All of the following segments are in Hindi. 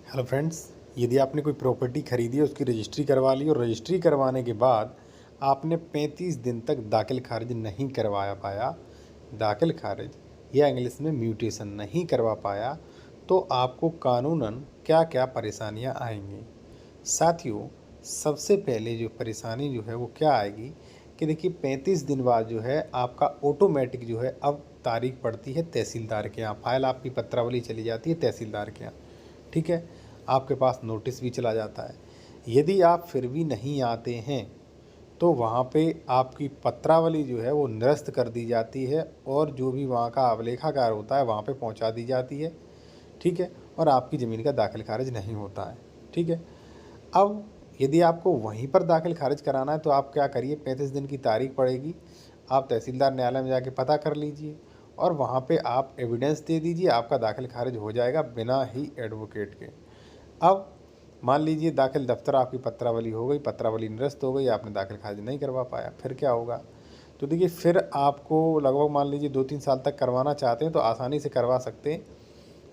हेलो फ्रेंड्स, यदि आपने कोई प्रॉपर्टी खरीदी है, उसकी रजिस्ट्री करवा ली और रजिस्ट्री करवाने के बाद आपने 35 दिन तक दाखिल खारिज नहीं करवाया पाया, दाखिल खारिज या इंग्लिश में म्यूटेशन नहीं करवा पाया, तो आपको कानूनन क्या क्या परेशानियां आएंगी। साथियों, सबसे पहले जो परेशानी जो है वो क्या आएगी कि देखिए 35 दिन बाद जो है आपका ऑटोमेटिक जो है अब तारीख पड़ती है तहसीलदार के यहाँ, फाइल आपकी पत्रावली चली जाती है तहसीलदार के यहाँ। ठीक है, आपके पास नोटिस भी चला जाता है। यदि आप फिर भी नहीं आते हैं तो वहाँ पे आपकी पत्रावली जो है वो निरस्त कर दी जाती है और जो भी वहाँ का अभिलेखागार होता है वहाँ पे पहुँचा दी जाती है। ठीक है, और आपकी ज़मीन का दाखिल खारिज नहीं होता है। ठीक है, अब यदि आपको वहीं पर दाखिल खारिज कराना है तो आप क्या करिए, 35 दिन की तारीख पड़ेगी, आप तहसीलदार न्यायालय में जाके पता कर लीजिए और वहाँ पे आप एविडेंस दे दीजिए, आपका दाखिल खारिज हो जाएगा बिना ही एडवोकेट के। अब मान लीजिए दाखिल दफ्तर आपकी पत्रावली हो गई, पत्रावली निरस्त हो गई, आपने दाखिल खारिज नहीं करवा पाया, फिर क्या होगा? तो देखिए फिर आपको लगभग मान लीजिए 2-3 साल तक करवाना चाहते हैं तो आसानी से करवा सकते हैं।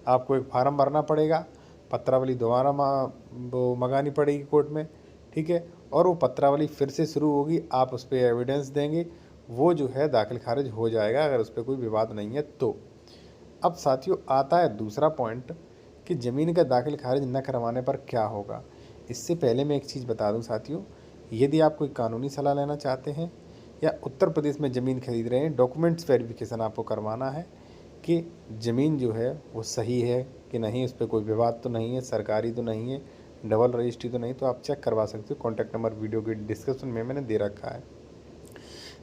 आपको एक फार्म भरना पड़ेगा, पत्रावली दोबारा वो मंगानी पड़ेगी कोर्ट में। ठीक है, और वो पत्रावली फिर से शुरू होगी, आप उस पर एविडेंस देंगे, वो जो है दाखिल खारिज हो जाएगा अगर उस पर कोई विवाद नहीं है तो। अब साथियों आता है दूसरा पॉइंट कि ज़मीन का दाखिल खारिज न करवाने पर क्या होगा। इससे पहले मैं एक चीज़ बता दूं साथियों, यदि आप कोई कानूनी सलाह लेना चाहते हैं या उत्तर प्रदेश में ज़मीन खरीद रहे हैं, डॉक्यूमेंट्स वेरिफिकेशन आपको करवाना है कि ज़मीन जो है वो सही है कि नहीं, उस पर कोई विवाद तो नहीं है, सरकारी तो नहीं है, डबल रजिस्ट्री तो नहीं, तो आप चेक करवा सकते हो। कॉन्टैक्ट नंबर वीडियो के डिस्क्रिप्शन में मैंने दे रखा है।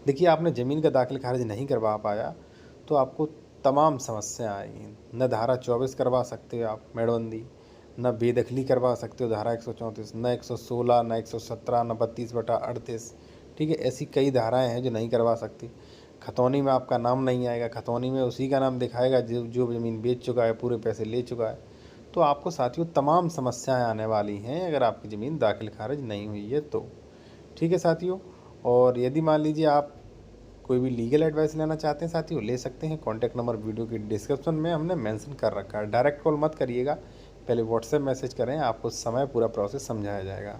देखिए आपने ज़मीन का दाखिल खारिज नहीं करवा पाया तो आपको तमाम समस्या आएगी। न धारा 24 करवा सकते हो आप मेड़बंदी, न बेदखली करवा सकते हो धारा 134, न 116, न 117, न 32/38। ठीक है, ऐसी कई धाराएं हैं जो नहीं करवा सकती। खतौनी में आपका नाम नहीं आएगा, खतौनी में उसी का नाम दिखाएगा जो जो ज़मीन बेच चुका है, पूरे पैसे ले चुका है। तो आपको साथियों तमाम समस्याएं आने वाली हैं अगर आपकी ज़मीन दाखिल खारिज नहीं हुई है तो। ठीक है साथियों, और यदि मान लीजिए आप कोई भी लीगल एडवाइस लेना चाहते हैं साथियों, ले सकते हैं। कॉन्टैक्ट नंबर वीडियो की डिस्क्रिप्शन में हमने मेंशन कर रखा है। डायरेक्ट कॉल मत करिएगा, पहले व्हाट्सएप मैसेज करें, आपको समय पूरा प्रोसेस समझाया जाएगा।